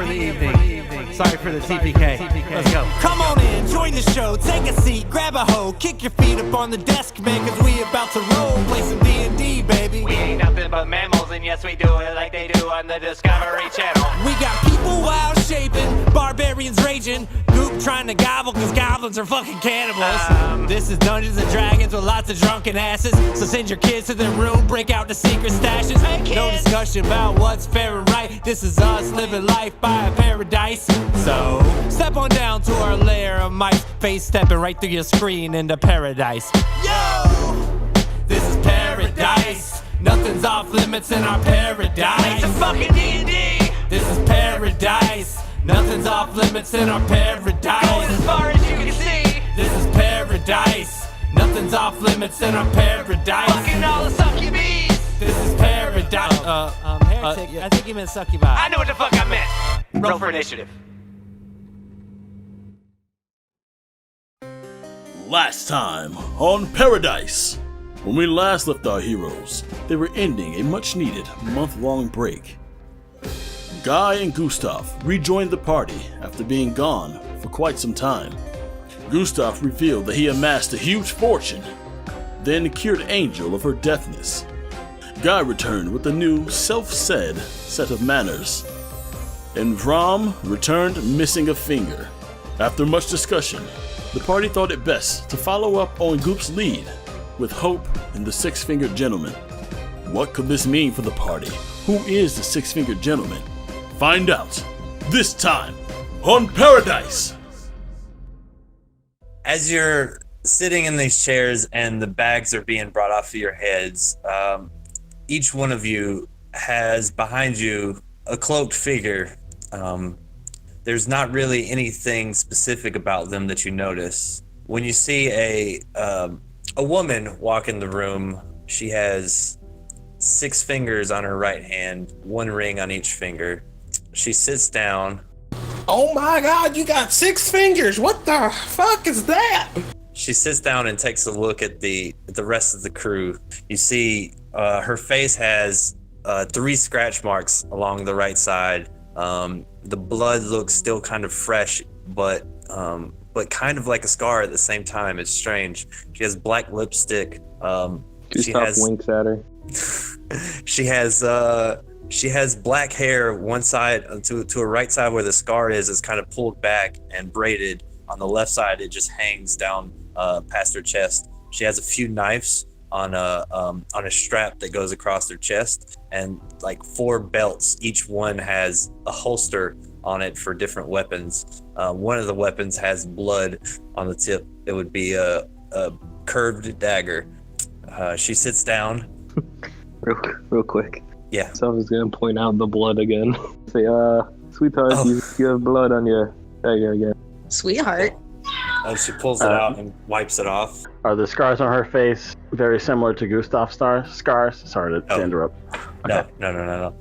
for the evening. Sorry for the TPK. Let's go. Come on in, join the show, take a seat, grab a hoe, kick your feet up on the desk, man, cause we about to role play some D&D, baby. We ain't nothing but mammals, and yes, we do it like they do on the Discovery Channel. We got people wild shaping, barbarians raging, Goop trying to gobble cause goblins are fucking cannibals. This is Dungeons and Dragons with lots of drunken asses, so send your kids to their room, break out the secret stashes. No discussion about what's fair and right, this is us living life by a paradise. So, step on down to our lair of mice, face stepping right through your screen into paradise. Yo! This is paradise. Nothing's off limits in our paradise. It's a fucking D&D. This is paradise. Nothing's off limits in our paradise. Going as far as you can see. This is paradise. Nothing's off limits in our paradise. Fucking all the succubies. This is paradise. Heretic. I think you meant succubi. I know what the fuck I meant. Roll for initiative. Last time on Pairodice. When we last left our heroes, they were ending a much-needed month-long break. Guy and Gustaf rejoined the party after being gone for quite some time. Gustaf revealed that he amassed a huge fortune, then cured Angel of her deafness. Guy returned with a new self-said set of manners, and Vrom returned missing a finger. After much discussion, the party thought it best to follow up on Goop's lead with Hope and the Six-Fingered Gentleman. What could this mean for the party? Who is the Six-Fingered Gentleman? Find out this time on Pairodice. As you're sitting in these chairs and the bags are being brought off of your heads, each one of you has behind you a cloaked figure. There's not really anything specific about them that you notice. When you see a woman walk in the room, she has 6 fingers on her right hand, 1 ring on each finger. She sits down. Oh my god, you got 6 fingers! What the fuck is that? She sits down and takes a look at the rest of the crew. You see her face has 3 scratch marks along the right side. The blood looks still kind of fresh, but kind of like a scar at the same time. It's strange. She has black lipstick. Gustaf winks at her. She has black hair. One side to her right side where the scar is kind of pulled back and braided. On the left side, it just hangs down past her chest. She has a few knives on a strap that goes across her chest, and like 4 belts. Each one has a holster on it for different weapons. One of the weapons has blood on the tip. It would be a curved dagger. She sits down. Real quick. Yeah. So I was gonna point out the blood again. Say, sweetheart, you have blood on your dagger again. Sweetheart. And she pulls it out and wipes it off. Are the scars on her face very similar to Gustaf's scars? Sorry to interrupt. Okay. No.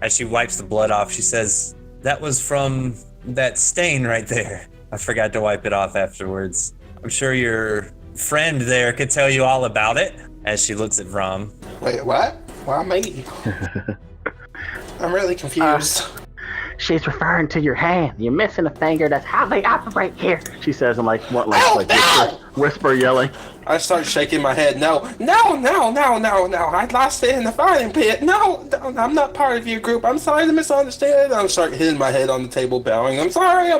As she wipes the blood off, she says, "That was from that stain right there. I forgot to wipe it off afterwards. I'm sure your friend there could tell you all about it." As she looks at Vrom. Wait, what? Why me? I'm really confused. She's referring to your hand. You're missing a finger. That's how they operate here. She says in whisper yelling. I start shaking my head. No. I lost it in the fighting pit. No, I'm not part of your group. I'm sorry to misunderstand. I start hitting my head on the table, bowing. I'm sorry.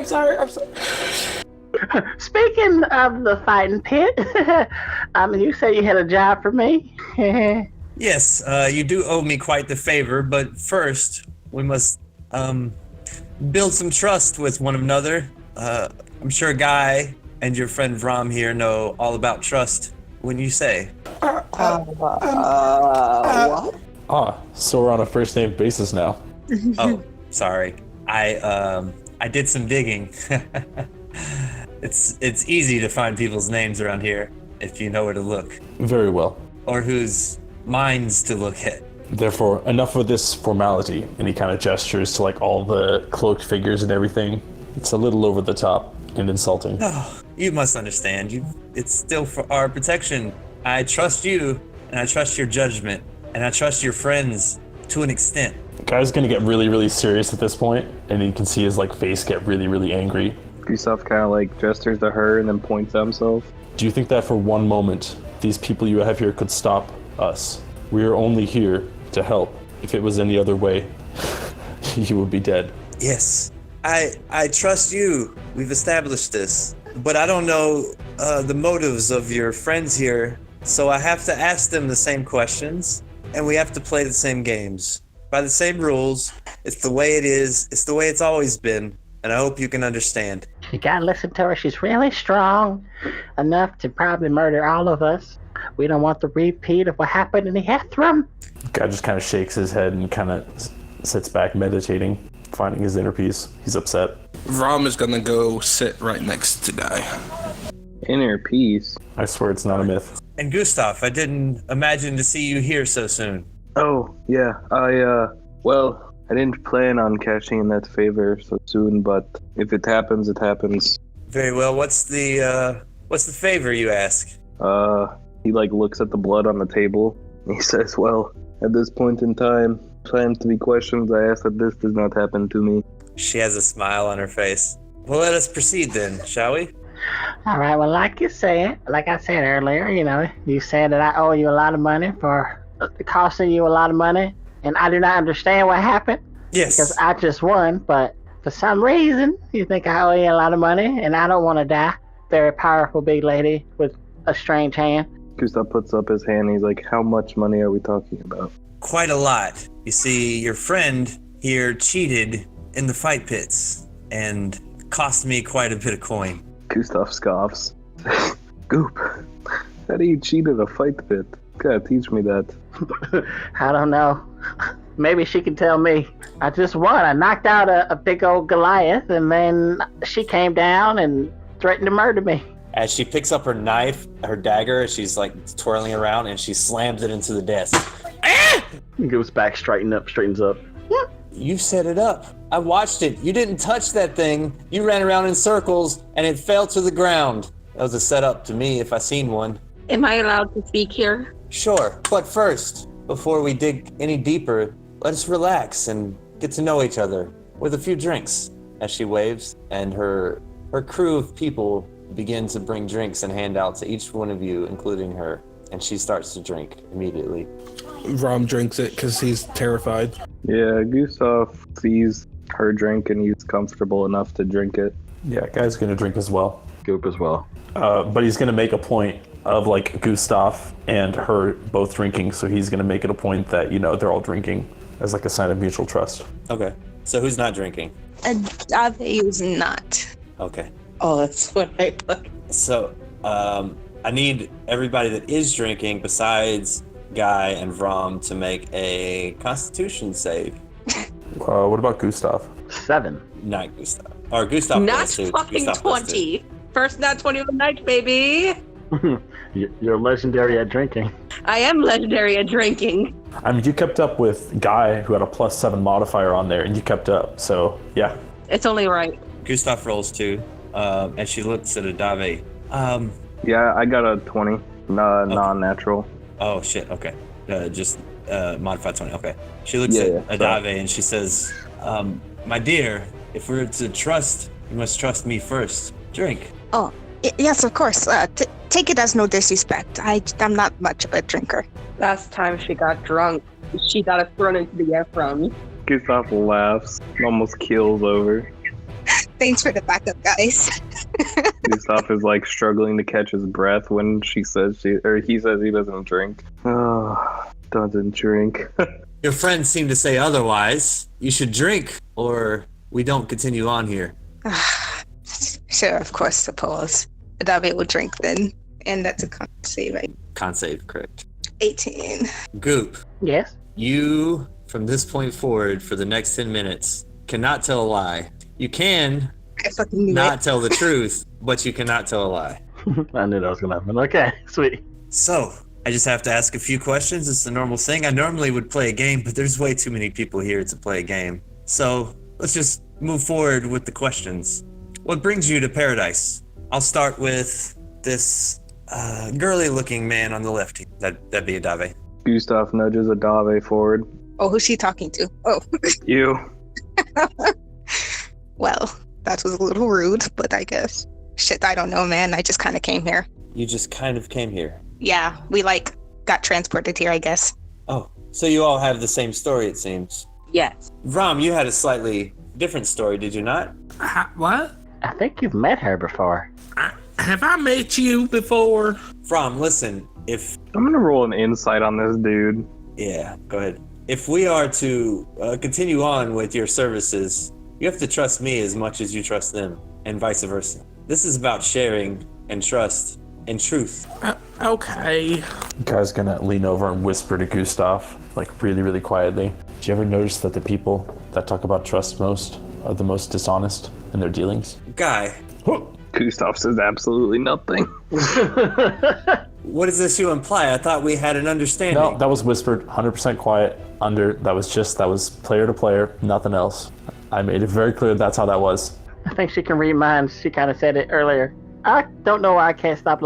Speaking of the fighting pit, you say you had a job for me. Yes, you do owe me quite the favor, but first we must build some trust with one another. I'm sure Guy and your friend Vrom here know all about trust. When you say, What? So we're on a first name basis now. Oh, sorry. I did some digging. It's easy to find people's names around here if you know where to look. Very well. Or whose minds to look at. Therefore, enough of this formality. And he kind of gestures to like all the cloaked figures and everything. It's a little over the top and insulting. Oh, you must understand. It's still for our protection. I trust you, and I trust your judgment, and I trust your friends to an extent. Guy's gonna get really, really serious at this point, and you can see his like face get really, really angry. Gustaf kind of like gestures to her and then points at himself. Do you think that for one moment, these people you have here could stop us? We are only here to help. If it was any other way, you would be dead. Yes, I trust you. We've established this. But I don't know the motives of your friends here, so I have to ask them the same questions, and we have to play the same games. By the same rules. It's the way it is. It's the way it's always been, and I hope you can understand. You gotta listen to her. She's really strong enough to probably murder all of us. We don't want the repeat of what happened in the Hethram. Guy just kind of shakes his head and kind of sits back meditating, finding his inner peace. He's upset. Rom is gonna go sit right next to Guy. Inner peace. I swear it's not a myth. And Gustaf, I didn't imagine to see you here so soon. Oh, yeah. Well, I didn't plan on cashing in that favor so soon, but if it happens, it happens. Very well. What's the favor you ask? He like looks at the blood on the table. And he says, well, at this point in time, plans to be questions, I ask that this does not happen to me. She has a smile on her face. Well, let us proceed then, shall we? All right, well, like I said earlier, you said that I owe you a lot of money for costing you a lot of money, and I do not understand what happened. Yes. Because I just won, but for some reason, you think I owe you a lot of money, and I don't want to die. Very powerful big lady with a strange hand. Gustaf puts up his hand and he's like, how much money are we talking about? Quite a lot. You see, your friend here cheated in the fight pits and cost me quite a bit of coin. Gustaf scoffs. Goop, how do you cheat at a fight pit? Gotta teach me that. I don't know. Maybe she can tell me. I just won. I knocked out a big old Goliath, and then she came down and threatened to murder me. As she picks up her knife, her dagger, she's like twirling around and she slams it into the desk. Goes back, straightens up. You set it up. I watched it. You didn't touch that thing. You ran around in circles and it fell to the ground. That was a setup to me if I seen one. Am I allowed to speak here? Sure, but first, before we dig any deeper, let's relax and get to know each other with a few drinks. As she waves, and her crew of people begin to bring drinks and hand out to each one of you, including her, and she starts to drink immediately. Rom drinks it because he's terrified. Yeah, Gustaf sees her drink and he's comfortable enough to drink it. Yeah, Guy's gonna drink as well. Goop as well. But he's gonna make a point of like Gustaf and her both drinking, so he's gonna make it a point that, they're all drinking as like a sign of mutual trust. Okay, so who's not drinking? Adavei is not. Okay. Oh, that's what I thought. So, I need everybody that is drinking, besides Guy and Vrom, to make a Constitution save. What about Gustaf? 7. Not Gustaf. Or Gustaf. Not does too. fucking Gustaf does 20. too. First not 20 of the night, baby. You're legendary at drinking. I am legendary at drinking. I mean, you kept up with Guy, who had a +7 modifier on there, and you kept up, so yeah. It's only right. Gustaf rolls 2, and she looks at Adavei. Yeah, I got a 20, non-natural. Oh shit, okay. Just modified 20, okay. She looks at Adavei and she says, my dear, if we're to trust, you must trust me first. Drink. Oh, yes, of course. Take it as no disrespect. I'm not much of a drinker. Last time she got drunk, she got us thrown into the air from. Gustaf laughs, almost keels over. Thanks for the backup, guys. Gustaf is like struggling to catch his breath when he says he doesn't drink. Oh, doesn't drink. Your friends seem to say otherwise. You should drink, or we don't continue on here. Sure, of course, suppose. Adavei will drink then. And that's a con save, right? Con save, correct. 18. Goop. Yes? You, from this point forward, for the next 10 minutes, cannot tell a lie. You can not tell the truth, but you cannot tell a lie. I knew that was going to happen. Okay, sweet. So, I just have to ask a few questions. It's the normal thing. I normally would play a game, but there's way too many people here to play a game. So, let's just move forward with the questions. What brings you to Pairodice? I'll start with this girly-looking man on the left. That'd be Adavei. Gustaf nudges Adavei forward. Oh, who's she talking to? Oh. You. Well, that was a little rude, but I guess. Shit, I don't know, man. I just kind of came here. You just kind of came here. Yeah, we got transported here, I guess. Oh, so you all have the same story, it seems. Yes. Rom, you had a slightly different story, did you not? What? I think you've met her before. Have I met you before? Rom, listen, if... I'm gonna roll an insight on this dude. Yeah, go ahead. If we are to continue on with your services, you have to trust me as much as you trust them, and vice versa. This is about sharing and trust and truth. Okay. Guy's gonna lean over and whisper to Gustaf, like really, really quietly. Do you ever notice that the people that talk about trust most are the most dishonest in their dealings? Guy. Gustaf says absolutely nothing. What does this you imply? I thought we had an understanding. No, that was whispered, 100% quiet, that was player to player, nothing else. I made it very clear that's how that was. I think she can read minds. She kind of said it earlier. I don't know why I can't stop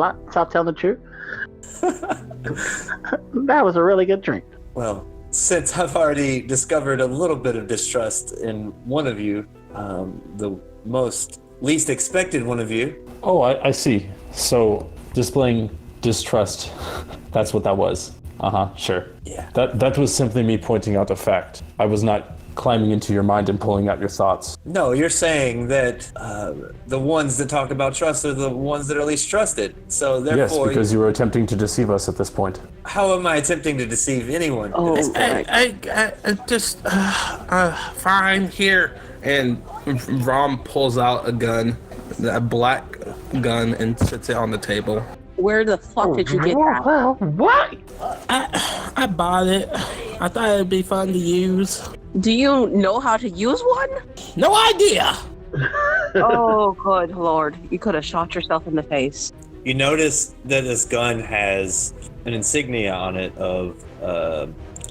telling the truth. That was a really good drink. Well, since I've already discovered a little bit of distrust in one of you, the most least expected one of you. Oh, I see. So, displaying distrust, that's what that was. Sure. Yeah. That was simply me pointing out a fact. I was not climbing into your mind and pulling out your thoughts. No, you're saying that the ones that talk about trust are the ones that are least trusted. So therefore, yes, because you were attempting to deceive us at this point. How am I attempting to deceive anyone? I just fine here. And Rom pulls out a gun, a black gun, and sits it on the table. Where the fuck did you get that? Well, what? I bought it. I thought it'd be fun to use. Do you know how to use one? No idea. Oh, good lord. You could have shot yourself in the face. You notice that this gun has an insignia on it of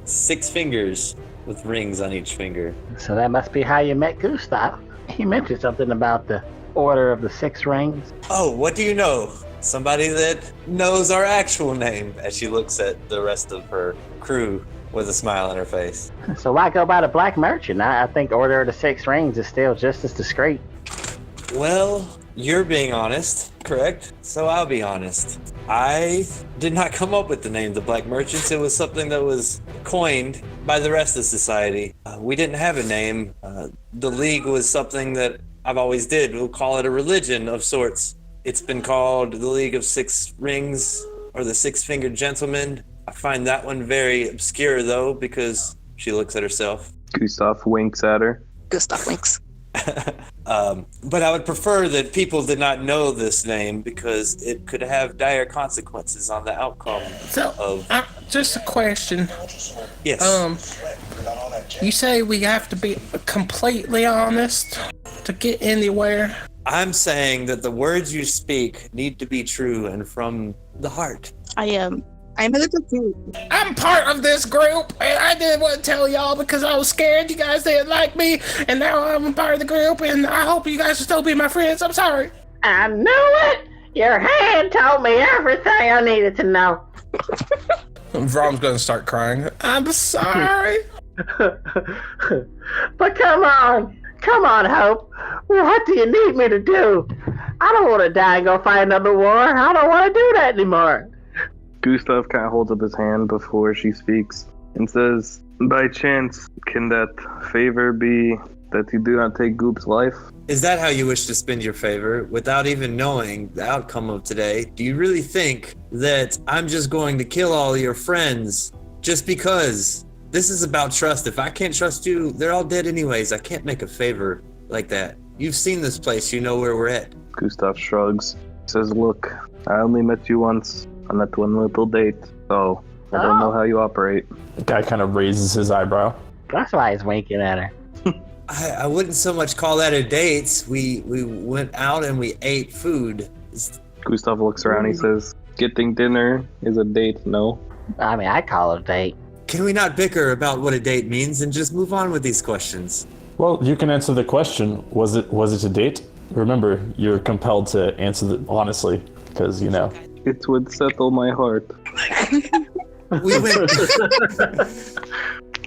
6 fingers with rings on each finger. So that must be how you met Gustaf. He mentioned something about the Order of the 6 Rings. Oh, what do you know? Somebody that knows our actual name, as she looks at the rest of her crew with a smile on her face. So why go by the Black Merchant? I think Order of the 6 Rings is still just as discreet. Well, you're being honest, correct? So I'll be honest. I did not come up with the name the Black Merchants. It was something that was coined by the rest of society. We didn't have a name. The League was something that I've always did. We'll call it a religion of sorts. It's been called the League of 6 Rings or the 6-Fingered Gentleman. I find that one very obscure, though, because she looks at herself. Gustaf winks at her. Gustaf winks. But I would prefer that people did not know this name because it could have dire consequences on the outcome of... Just a question. Yes. You say we have to be completely honest to get anywhere? I'm saying that the words you speak need to be true and from the heart. I'm a little confused. I'm part of this group, and I didn't want to tell y'all because I was scared you guys didn't like me, and now I'm a part of the group, and I hope you guys will still be my friends. I'm sorry. I knew it! Your hand told me everything I needed to know. Vrom's gonna start crying. I'm sorry. But come on, Hope. What do you need me to do? I don't want to die and go fight another war. I don't want to do that anymore. Gustaf kind of holds up his hand before she speaks and says, by chance, can that favor be that you do not take Goop's life? Is that how you wish to spend your favor without even knowing the outcome of today? Do you really think that I'm just going to kill all your friends just because? This is about trust. If I can't trust you, they're all dead anyways. I can't make a favor like that. You've seen this place. You know where we're at. Gustaf shrugs. Says, look, I only met you once on that one little date, so I don't know how you operate. The guy kind of raises his eyebrow. That's why he's winking at her. I wouldn't so much call that a date. We went out and we ate food. Gustaf looks around. He says, getting dinner is a date, no? I mean, I call it a date. Can we not bicker about what a date means and just move on with these questions? Well, you can answer the question. Was it a date? Remember, you're compelled to answer it honestly, because, you know. It would settle my heart. We went...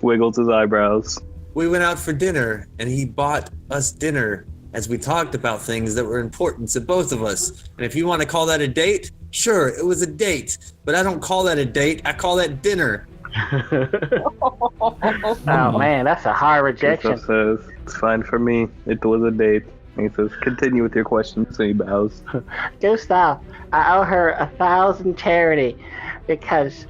wiggles his eyebrows. We went out for dinner, and he bought us dinner as we talked about things that were important to both of us. And if you want to call that a date, sure, it was a date. But I don't call that a date. I call that dinner. Oh man, that's a hard rejection. Gustaf says, it's fine for me. It was a date. And he says, continue with your questions. So he bows. Gustaf, I owe her 1,000 charity because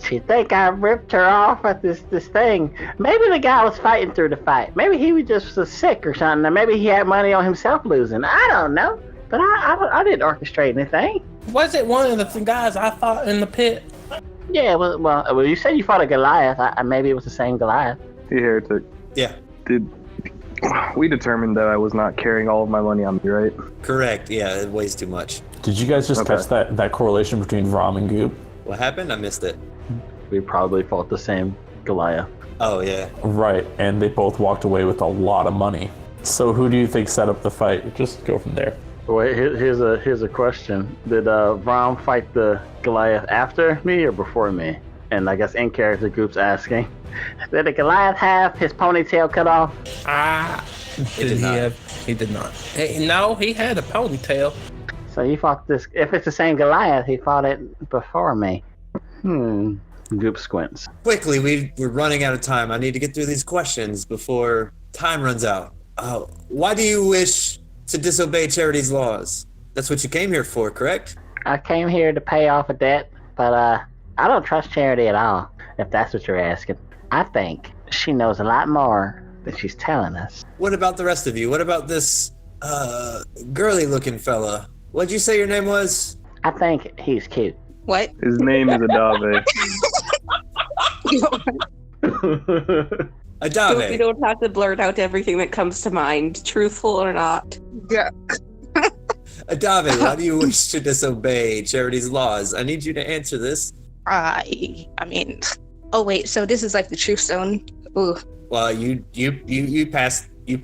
she think I ripped her off at this thing. Maybe the guy was fighting through the fight. Maybe he was just sick or something. Or maybe he had money on himself losing. I don't know. But I didn't orchestrate anything. Was it one of the guys I fought in the pit? Yeah, well, you said you fought a Goliath. Maybe it was the same Goliath. Hey, Heretic. Yeah. We determined that I was not carrying all of my money on me, right? Correct. Yeah, it weighs too much. Did you guys just catch that correlation between Rom and Goop? What happened? I missed it. We probably fought the same Goliath. Oh, yeah. Right, and they both walked away with a lot of money. So who do you think set up the fight? Just go from there. Wait, here's a question. Did Rom fight the Goliath after me or before me? And I guess in character Goop's asking, did the Goliath have his ponytail cut off? He did not. Hey, no, he had a ponytail. So he fought this. If it's the same Goliath, he fought it before me. Goop squints. Quickly, we're running out of time. I need to get through these questions before time runs out. Why do you wish to disobey Charity's laws? That's what you came here for, correct? I came here to pay off a debt, but I don't trust Charity at all, if that's what you're asking. I think she knows a lot more than she's telling us. What about the rest of you? What about this girly-looking fella? What'd you say your name was? I think he's cute. What? His name is Adavei. Adavei. You don't have to blurt out everything that comes to mind, truthful or not. Yeah. Adavei, why do you wish to disobey Charity's laws? I need you to answer this. I mean, oh wait, so this is like the truth zone. Ooh. Well, you passed your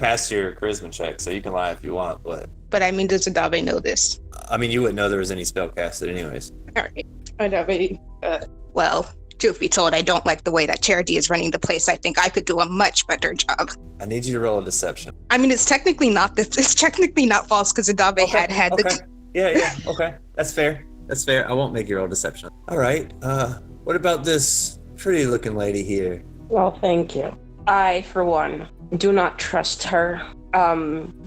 charisma check, so you can lie if you want, But I mean, does Adavei know this? I mean, you wouldn't know there was any spell casted anyways. Alright. Adavei, well, truth be told, I don't like the way that Charity is running the place. I think I could do a much better job. I need you to roll a deception. I mean, it's technically not false because Adavei had the... Yeah, okay. That's fair. I won't make you roll deception. Alright, what about this pretty looking lady here? Well, thank you. I, for one, do not trust her.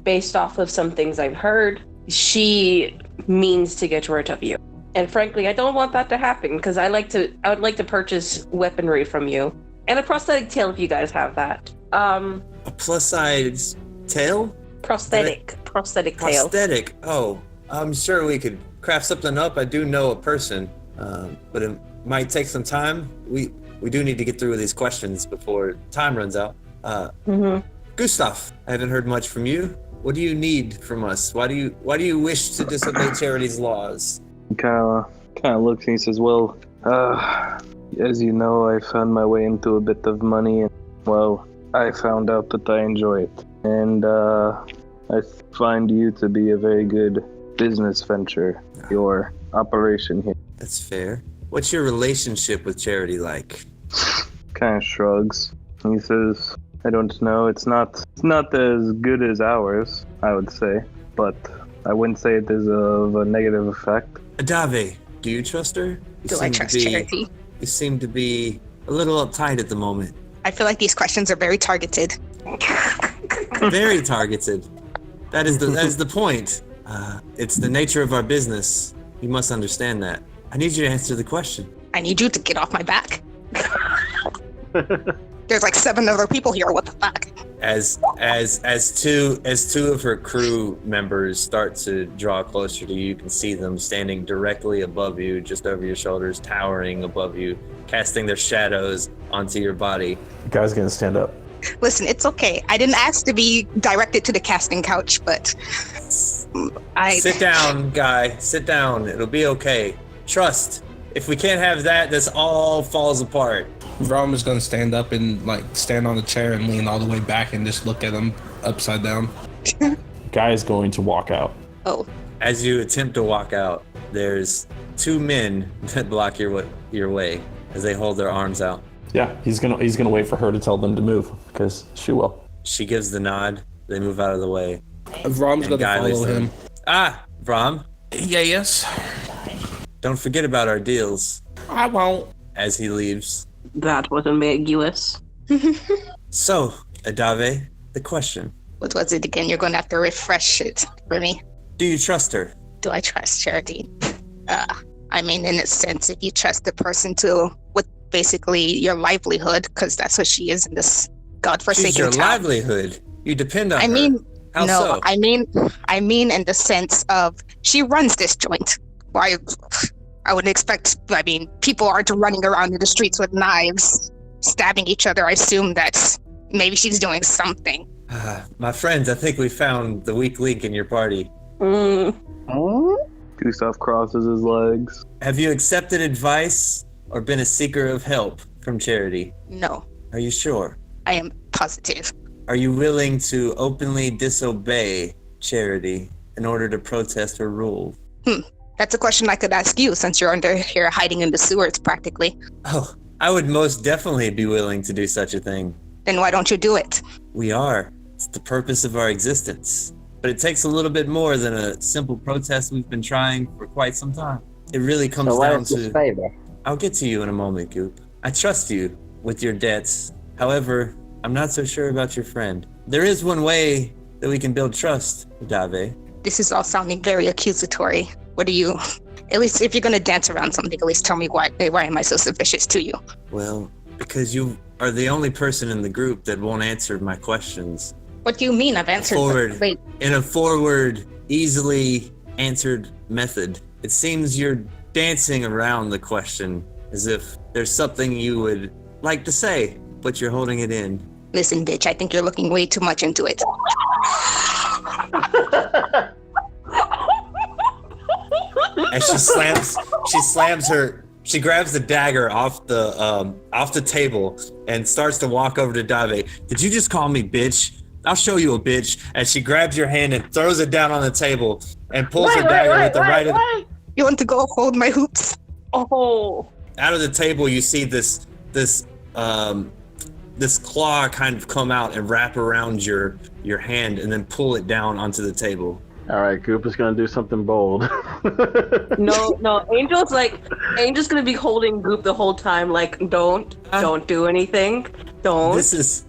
Based off of some things I've heard, she means to get rid of you. And frankly, I don't want that to happen because I would like to purchase weaponry from you. And a prosthetic tail if you guys have that. A plus size tail? Prosthetic tail. Prosthetic. Oh, I'm sure we could craft something up. I do know a person, but it might take some time. We do need to get through these questions before time runs out. Gustaf, I haven't heard much from you. What do you need from us? Why do you wish to disobey Charity's laws? He kind of looks and he says, well, as you know, I found my way into a bit of money, and, well, I found out that I enjoy it. And I find you to be a very good business venture, your operation here. That's fair. What's your relationship with Charity like? Kind of shrugs. He says, I don't know. It's not as good as ours, I would say, but I wouldn't say it is of a negative effect. Adavei, do you trust her? Do I trust Charity? You seem to be a little uptight at the moment. I feel like these questions are very targeted. Very targeted. That is the point. It's the nature of our business. You must understand that. I need you to answer the question. I need you to get off my back. There's like 7 other people here. What the fuck? As two of her crew members start to draw closer to you, you can see them standing directly above you, just over your shoulders, towering above you, casting their shadows onto your body. You guys gonna stand up? Listen, it's okay. I didn't ask to be directed to the casting couch, but Sit down, guy. Sit down. It'll be okay. Trust. If we can't have that, this all falls apart. Rom is gonna stand up and stand on the chair and lean all the way back and just look at him upside down. Guy is going to walk out. Oh. As you attempt to walk out, there's 2 men that block your way as they hold their arms out. Yeah, he's gonna wait for her to tell them to move, because she will. She gives the nod. They move out of the way. Vrom's And gonna Guy leads follow them. him. Ah, Vrom, Yeah, yes. don't forget about our deals. I won't. As he leaves. That was ambiguous. So, Adavei, the question. What was it again? You're going to have to refresh it for me. Do you trust her? Do I trust Charity? I mean, in a sense, if you trust the person with basically your livelihood, because that's what she is in this godforsaken She's your town. livelihood. You depend on I her. mean, How no, so? I mean in the sense of she runs this joint. Why? I would expect. I mean, people aren't running around in the streets with knives, stabbing each other. I assume that maybe she's doing something. My friends, I think we found the weak link in your party. Gustaf crosses his legs. Have you accepted advice or been a seeker of help from Charity? No, Are you sure? I am positive. Are you willing to openly disobey Charity in order to protest her rule? That's a question I could ask you since you're under here hiding in the sewers practically. Oh, I would most definitely be willing to do such a thing. Then why don't you do it? We are. It's the purpose of our existence. But it takes a little bit more than a simple protest we've been trying for quite some time. It really comes So what down is this to... favor? I'll get to you in a moment, Goop. I trust you with your debts. However, I'm not so sure about your friend. There is one way that we can build trust, Adavei. This is all sounding very accusatory. What do you... At least if you're going to dance around something, at least tell me why am I so suspicious to you? Well, because you are the only person in the group that won't answer my questions. What do you mean I've answered? Wait, In a forward, easily answered method. It seems you're dancing around the question as if there's something you would like to say, but you're holding it in. listen, bitch, I think you're looking way too much into it. And she grabs the dagger off the table and starts to walk over to Adavei. Did you just call me bitch? I'll show you a bitch. And she grabs your hand and throws it down on the table and pulls her dagger with the right of the... You want to go hold my hoops? Oh. Out of the table, you see this claw kind of come out and wrap around your hand and then pull it down onto the table. All right, Goop is gonna do something bold. No, Angel's gonna be holding Goop the whole time. Like, don't do anything. Don't. This is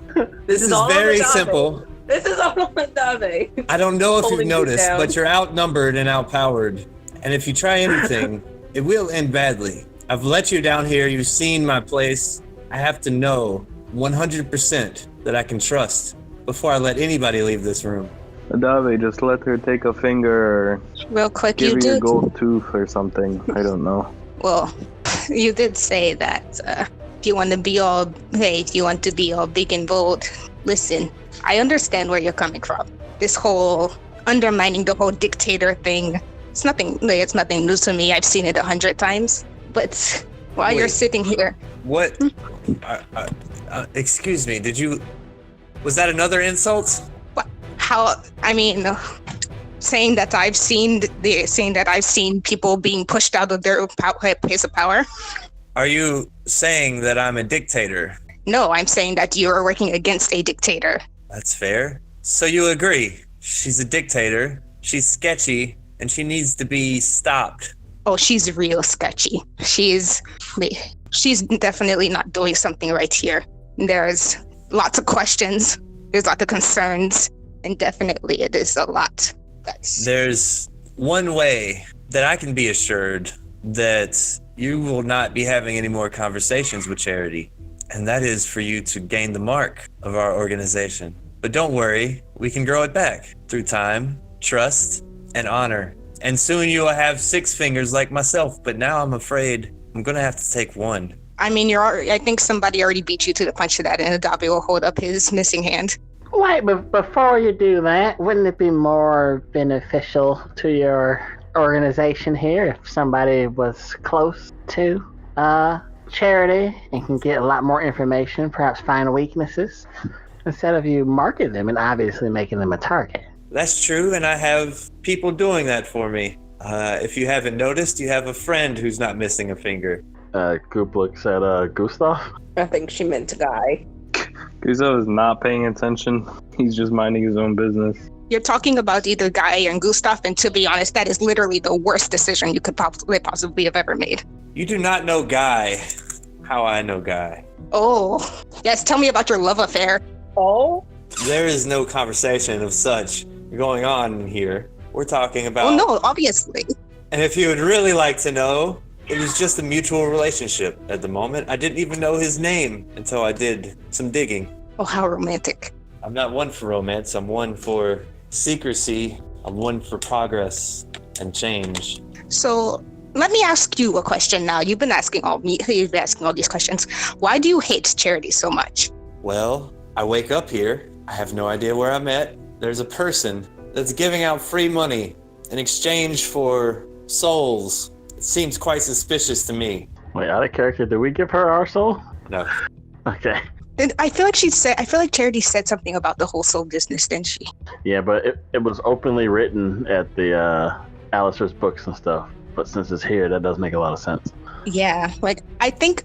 all very on Adavei. simple. This is all on Adavei. I don't know if you've Holding you noticed, down. but you're outnumbered and outpowered. And if you try anything, it will end badly. I've let you down here. You've seen my place. I have to know 100% that I can trust before I let anybody leave this room. Adavei, just let her take a finger or Real quick, give you her your did. gold tooth or something. I don't know. Well, you did say that if you want to be all big and bold, listen, I understand where you're coming from. This whole undermining the whole dictator thing, it's nothing new to me. I've seen it 100 times. But while you're Wait. sitting here, What? Excuse me, was that another insult? saying that I've seen people being pushed out of their place of power. Are you saying that I'm a dictator? No, I'm saying that you are working against a dictator. That's fair. So you agree. She's a dictator, she's sketchy, and she needs to be stopped. Oh, she's real sketchy. She's definitely not doing something right here. There's lots of questions. There's lots of concerns. And definitely it is a lot. There's one way that I can be assured that you will not be having any more conversations with Charity, and that is for you to gain the mark of our organization. But don't worry, we can grow it back through time, trust, and honor. And soon you will have 6 fingers like myself, but now I'm afraid I'm gonna have to take one. I mean, I think somebody already beat you to the punch of that, and Adavei will hold up his missing hand. Wait, but before you do that, wouldn't it be more beneficial to your organization here if somebody was close to Charity and can get a lot more information, perhaps find weaknesses, instead of you marking them and obviously making them a target? That's true, and I have people doing that for me. If you haven't noticed, you have a friend who's not missing a finger. Goop looks at Gustaf. I think she meant a guy. Gustaf is not paying attention. He's just minding his own business. You're talking about either Guy and Gustaf, and to be honest, that is literally the worst decision you could possibly have ever made. You do not know Guy. How I know Guy. Oh, yes, tell me about your love affair. Oh? There is no conversation of such going on here. We're talking about... Oh, no, obviously. And if you would really like to know, it was just a mutual relationship at the moment. I didn't even know his name until I did some digging. Oh, how romantic. I'm not one for romance. I'm one for secrecy. I'm one for progress and change. So let me ask you a question now. You've been asking all these questions. Why do you hate Charity so much? Well, I wake up here. I have no idea where I'm at. There's a person that's giving out free money in exchange for souls. It seems quite suspicious to me. Wait, out of character, did we give her our soul? No. Okay. I feel like Charity said something about the whole soul business, didn't she? Yeah, but it was openly written at the Alistair's books and stuff. But since it's here, that does make a lot of sense. Yeah, like I think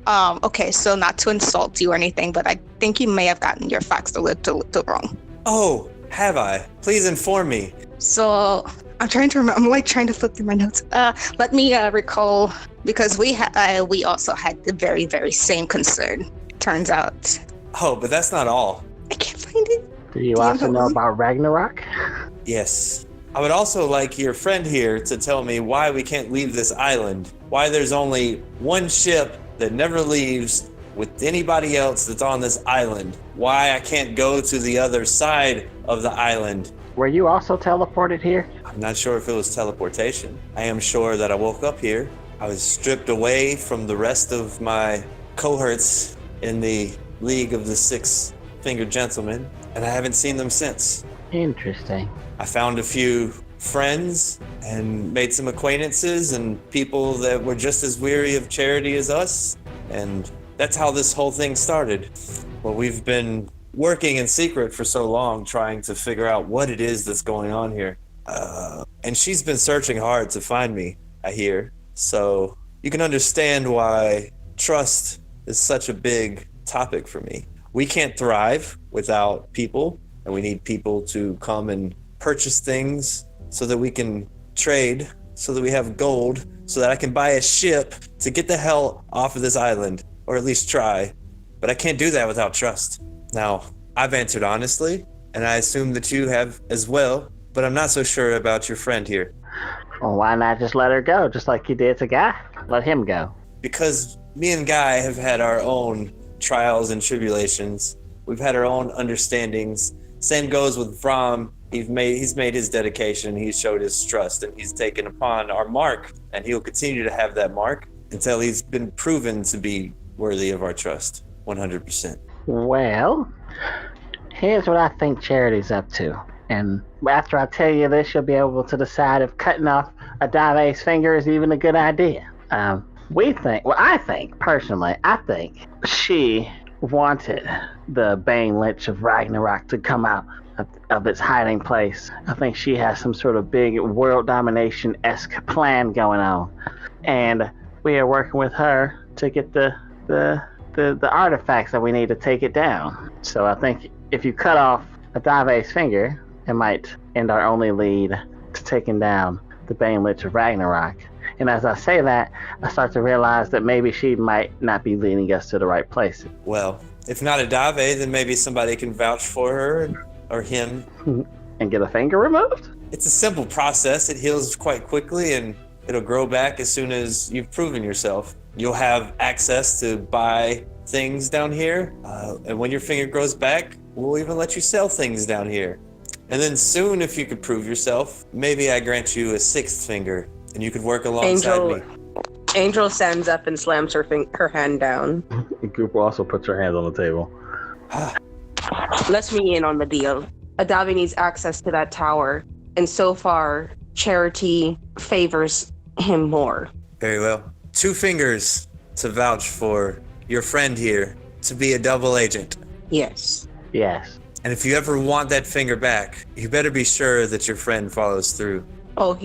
okay, so not to insult you or anything, but I think you may have gotten your facts a little wrong. Oh, have I? Please inform me. So I'm trying to remember. I'm like trying to flip through my notes. Let me recall, because we also had the very, very same concern. Turns out. Oh, but that's not all. I can't find it. Do you also know about Ragnarok? Yes. I would also like your friend here to tell me why we can't leave this island. Why there's only one ship that never leaves with anybody else that's on this island. Why I can't go to the other side of the island. Were you also teleported here? I'm not sure if it was teleportation. I am sure that I woke up here. I was stripped away from the rest of my cohorts in the League of the Six-Fingered Gentlemen, and I haven't seen them since. Interesting. I found a few friends and made some acquaintances and people that were just as weary of Charity as us, and that's how this whole thing started. Well, we've been working in secret for so long, trying to figure out what it is that's going on here. And she's been searching hard to find me, I hear. So you can understand why trust is such a big topic for me. We can't thrive without people, and we need people to come and purchase things so that we can trade, so that we have gold, so that I can buy a ship to get the hell off of this island, or at least try. But I can't do that without trust. Now, I've answered honestly, and I assume that you have as well, but I'm not so sure about your friend here. Well, why not just let her go, just like you did to Guy? Let him go. Because me and Guy have had our own trials and tribulations. We've had our own understandings. Same goes with Vrom. He's made his dedication, he's showed his trust, and he's taken upon our mark, and he'll continue to have that mark until he's been proven to be worthy of our trust, 100%. Well, here's what I think Charity's up to. And after I tell you this, you'll be able to decide if cutting off Adavei's finger is even a good idea. I think she wanted the Bane Lich of Ragnarok to come out of its hiding place. I think she has some sort of big world domination-esque plan going on. And we are working with her to get the artifacts that we need to take it down. So I think if you cut off Adavei's finger, it might end our only lead to taking down the Bane Lich of Ragnarok. And as I say that, I start to realize that maybe she might not be leading us to the right place. Well, if not Adavei, then maybe somebody can vouch for her or him. And get a finger removed? It's a simple process. It heals quite quickly, and it'll grow back as soon as you've proven yourself. You'll have access to buy things down here, and when your finger grows back, we'll even let you sell things down here. And then soon, if you could prove yourself, maybe I grant you a sixth finger, and you could work alongside me. Angel stands up and slams her hand down. Goop also puts her hands on the table. Let's me in on the deal. Adavei needs access to that tower, and so far, Charity favors him more. Very well. 2 fingers to vouch for your friend here to be a double agent. Yes. Yes. And if you ever want that finger back, you better be sure that your friend follows through. Oh,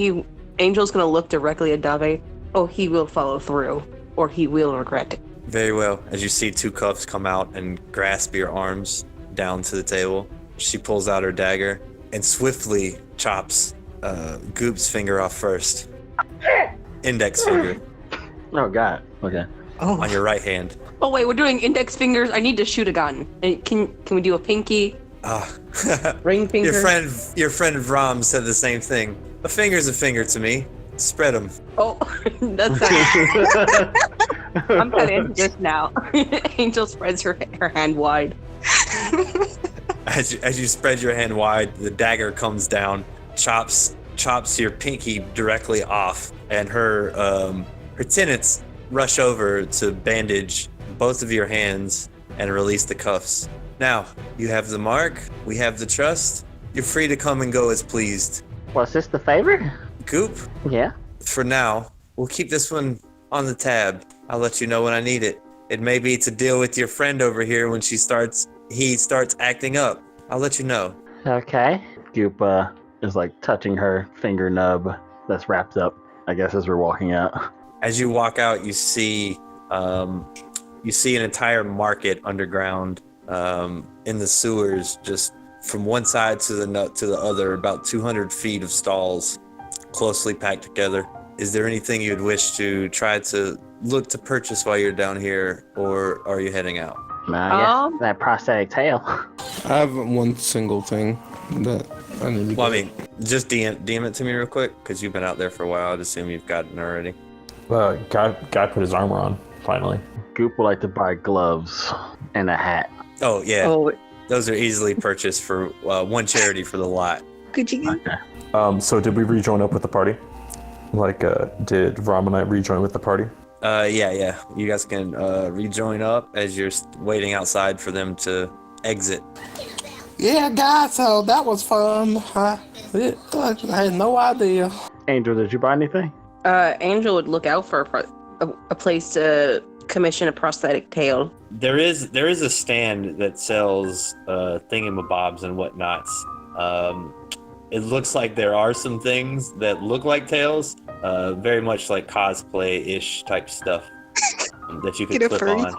Angel's gonna look directly at Adavei. Oh, he will follow through. or he will regret it. Very well. As you see 2 cuffs come out and grasp your arms down to the table, she pulls out her dagger and swiftly chops Goop's finger off first. Index finger. Oh, God. Okay. Oh. On your right hand. Oh, wait, we're doing index fingers. I need to shoot a gun. Can we do a pinky? Ring finger? Your friend Vrom said the same thing. A finger's a finger to me. Spread them. Oh, that's I'm kind of into this now. Angel spreads her hand wide. As you spread your hand wide, the dagger comes down, chops your pinky directly off, and her tenants rush over to bandage both of your hands and release the cuffs. Now, you have the mark, we have the trust. You're free to come and go as pleased. Was this the favor? Goop? Yeah. For now, we'll keep this one on the tab. I'll let you know when I need it. It may be to deal with your friend over here when he starts acting up. I'll let you know. Okay. Goop is like touching her finger nub that's wrapped up, I guess, as we're walking out. As you walk out, you see an entire market underground in the sewers, just from one side to the other, about 200 feet of stalls closely packed together. Is there anything you'd wish to try to look to purchase while you're down here, or are you heading out? I guess that prosthetic tail. I have one single thing that I need to get. Well, I mean, just DM it to me real quick, because you've been out there for a while. I'd assume you've gotten it already. Guy put his armor on, finally. Goop would like to buy gloves and a hat. Oh, yeah. Oh. Those are easily purchased for one charity for the lot. Could you? Okay. So did we rejoin up with the party? Did Rom and I rejoin with the party? Yeah. You guys can rejoin up as you're waiting outside for them to exit. Yeah, guys, so that was fun. I had no idea. Angel, did you buy anything? Angel would look out for a place to commission a prosthetic tail. There is a stand that sells thingamabobs and whatnots. It looks like there are some things that look like tails, very much like cosplay-ish type stuff that you can Get a clip furry. on.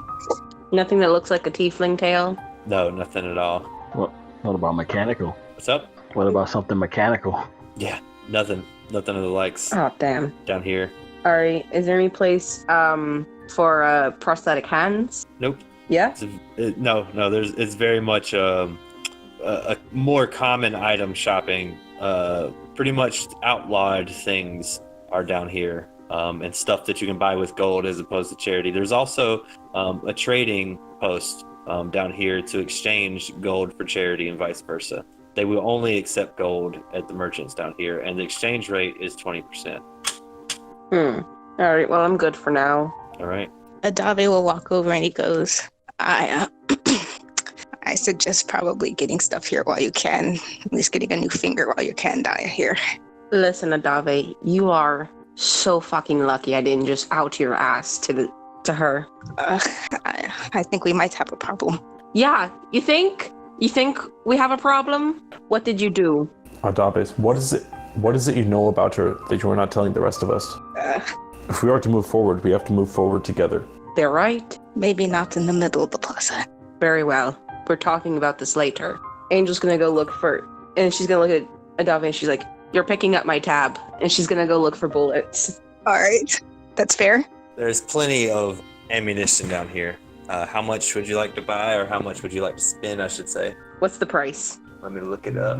Nothing that looks like a tiefling tail. No, nothing at all. What about mechanical? What's up? What about something mechanical? Yeah, nothing of the likes Oh, damn. down here. Alright, is there any place for prosthetic hands? Nope. Yeah? No. It's very much a more common item shopping. Pretty much outlawed things are down here, and stuff that you can buy with gold as opposed to charity. There's also a trading post down here to exchange gold for charity and vice versa. They will only accept gold at the merchants down here, and the exchange rate is 20%. Alright, well, I'm good for now. All right. Adavei will walk over and he goes, I suggest probably getting stuff here while you can. At least getting a new finger while you can die here. Listen, Adavei, you are so fucking lucky I didn't just out your ass to her. I think we might have a problem. Yeah, you think? You think we have a problem? What did you do? Adavei, what is it you know about her that you are not telling the rest of us? If we are to move forward, we have to move forward together. They're right. Maybe not in the middle of the plaza. Very well. We're talking about this later. Angel's gonna go look for, and she's gonna look at Adavei and she's like, you're picking up my tab. And she's gonna go look for bullets. All right. That's fair. There's plenty of ammunition down here. How much would you like to buy, or how much would you like to spend, I should say? What's the price? Let me look it up.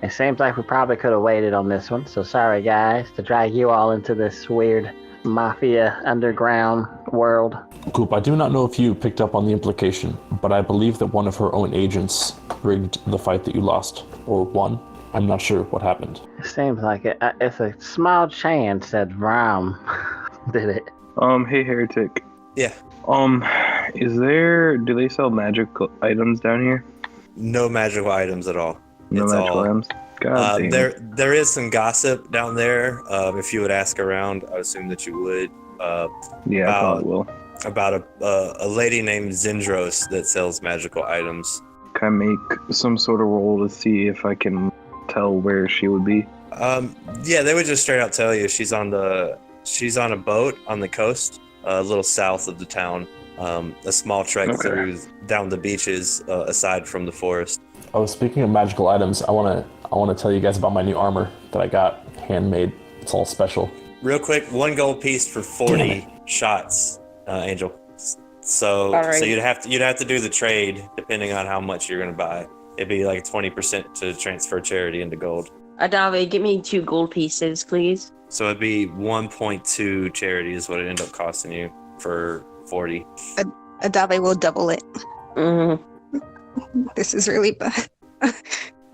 It seems like we probably could have waited on this one, so sorry guys to drag you all into this weird mafia underground world. Goop, I do not know if you picked up on the implication, but I believe that one of her own agents rigged the fight that you lost, or won. I'm not sure what happened. It seems like it. It's a small chance that Rom did it. Hey Heretic. Yeah. Do they sell magical items down here? No magical items at all. No It's magical all- items? God damn. There is some gossip down there. If you would ask around, I assume that you would. Yeah, I probably will. About a lady named Zindros that sells magical items. Can I make some sort of roll to see if I can tell where she would be? Yeah, they would just straight out tell you she's on a boat on the coast. a little south of the town. A small trek down the beaches aside from the forest. Oh, speaking of magical items, I want to tell you guys about my new armor that I got handmade. It's all special. Real quick, 1 gold piece for 40 shots, Angel. So you'd have to do the trade depending on how much you're gonna buy. It'd be like 20% to transfer charity into gold. Adavei, give me 2 gold pieces, please. So it'd be 1.2 charity is what it ended up costing you for 40. Adavei will double it. Mm. This is really bad.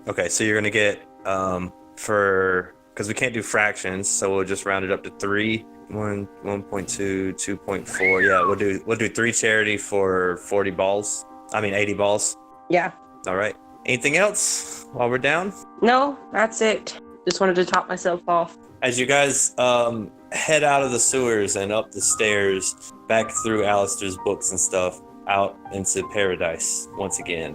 Okay, so you're gonna get because we can't do fractions, so we'll just round it up to 3. 1.2, 2.4. Yeah, we'll do 3 charity for 80 balls. Yeah. All right. Anything else while we're down? No, that's it. Just wanted to top myself off. As you guys head out of the sewers and up the stairs, back through Alistair's books and stuff, out into Pairodice once again.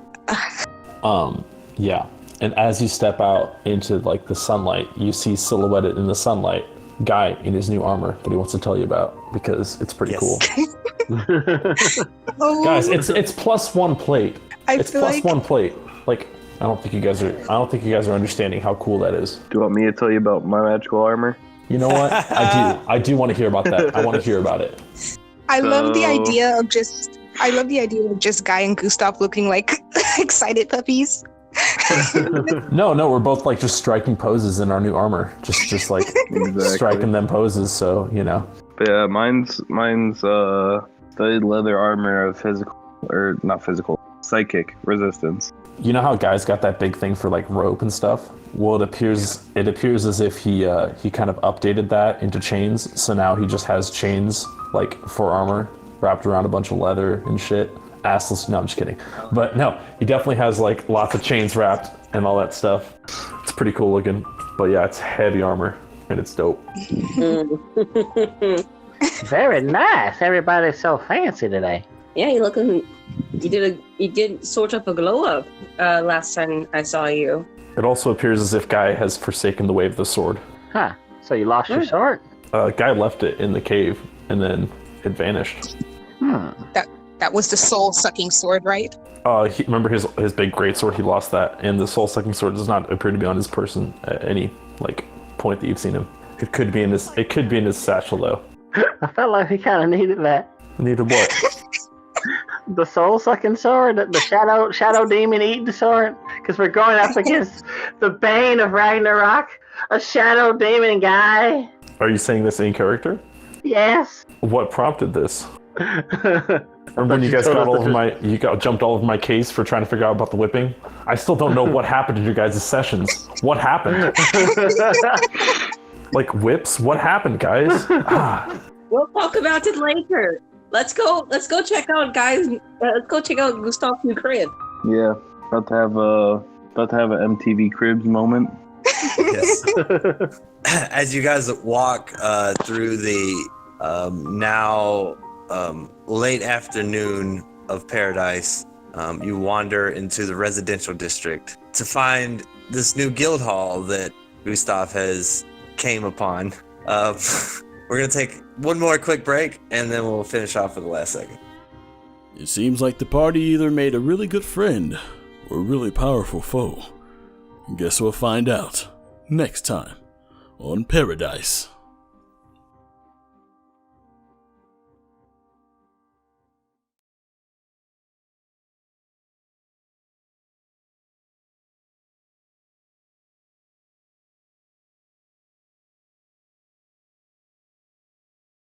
Yeah. And as you step out into like the sunlight, you see silhouetted in the sunlight Guy in his new armor that he wants to tell you about because it's pretty cool. Guys, it's +1 plate. It's +1 plate. Like, I don't think you guys are understanding how cool that is. Do you want me to tell you about my magical armor? You know what? I do want to hear about that. I want to hear about it. I love the idea of just Guy and Gustaf looking like excited puppies. No, we're both like just striking poses in our new armor. Just like striking them poses, so you know. But yeah, mine's studded leather armor of psychic resistance. You know how Guy's got that big thing for like rope and stuff? Well, it appears as if he kind of updated that into chains. So now he just has chains like for armor wrapped around a bunch of leather and shit. Assless. No, I'm just kidding. But no, he definitely has like lots of chains wrapped and all that stuff. It's pretty cool looking. But yeah, it's heavy armor and it's dope. Very nice. Everybody's so fancy today. Yeah, you did sort of a glow up last time I saw you. It also appears as if Guy has forsaken the way of the sword. Huh. So you lost your sword? Guy left it in the cave and it vanished. That was the soul-sucking sword, right? Remember his big greatsword? He lost that, and the soul-sucking sword does not appear to be on his person at any like point that you've seen him. It could be in his satchel though. I felt like he kind of needed that. Needed what? The soul-sucking sword, the shadow demon eating sword, because we're going up against the bane of Ragnarok, a shadow demon guy. Are you saying this in character? Yes. What prompted this? Remember when you guys jumped all over my case for trying to figure out about the whipping? I still don't know what happened in your guys' sessions. What happened? Like whips? What happened, guys? We'll talk about it later. Let's go check out Gustaf's new crib. Yeah, about to have an MTV Cribs moment. Yes. As you guys walk through the now late afternoon of Pairodice, you wander into the residential district to find this new guild hall that Gustaf has came upon. We're going to take one more quick break, and then we'll finish off for the last segment. It seems like the party either made a really good friend or a really powerful foe. Guess we'll find out next time on Pairodice.